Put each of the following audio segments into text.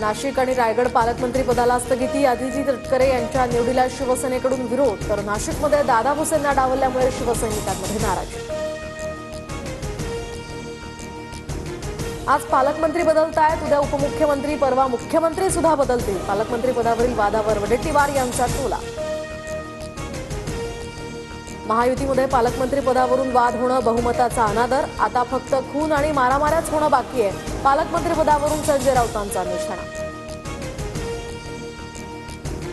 नाशिक आणि रायगड पालकमंत्री पदाला स्थगिती। आदिती तटकरे यांच्या निवडीला शिवसेनेकडून विरोध, तर नाशिकमध्ये दादा भुसेंना डावलल्यामुळे शिवसैनिकांमध्ये नाराजी। आज पालकमंत्री बदलतायत, उद्या उपमुख्यमंत्री, परवा मुख्यमंत्री सुद्धा बदलतील। पालकमंत्री पदावरील वादावर वडेट्टीवार यांचा टोला। महायुतीमध्ये पालकमंत्री पदावरून वाद होणं बहुमताचा अनादर, आता फक्त खून आणि मारामाऱ्याच होणं बाकी आहे। पालकमंत्री पदावरून संजय राऊतांचा निशाणा।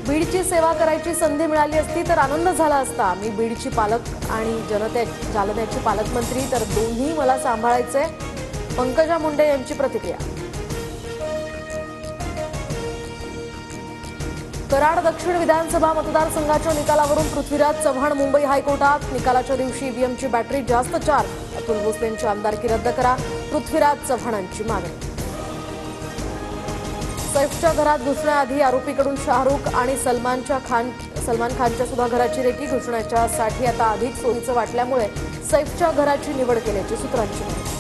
बीडची सेवा करायची संधी मिळाली असती तर आनंद झाला असता। मी बीडची पालक आणि जालन्याची पालकमंत्री, तर दोन्ही मला सांभाळायचे। पंकजा मुंडे यांची प्रतिक्रिया। कराड दक्षिण विधानसभा मतदारसंघाच्या निकालावरून पृथ्वीराज चव्हाण मुंबई हायकोर्टात। निकालाच्या दिवशी ईव्हीएमची बॅटरी जास्त चार्ज, अतुल भोसलेंची आमदारकी रद्द करा, पृथ्वीराज चव्हाणांची मागणी। सैफच्या घरात घुसण्याआधी आरोपीकडून शाहरुख आणि सलमान खानच्या सुद्धा घराची रेकी। घुसण्याच्यासाठी आता अधिक सोयीचं वाटल्यामुळे सैफच्या घराची निवड केल्याची सूत्रांची माहिती।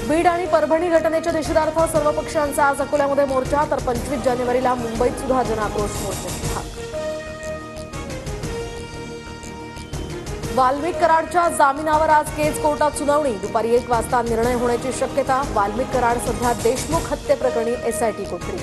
बीड आणि परभणी घटनेच्या निषेधार्थ सर्व पक्षांचा आज अकोल्यामध्ये मोर्चा, तर 25 जानेवारीला मुंबईत सुद्धा जनआक्रोश मोर्चाची हाक। वाल्मिक कराडच्या जामिनावर आज केज कोर्टात सुनावणी, दुपारी 1 वाजता निर्णय होण्याची शक्यता। वाल्मिक कराड सध्या देशमुख हत्येप्रकरणी एसआयटी कोठडी।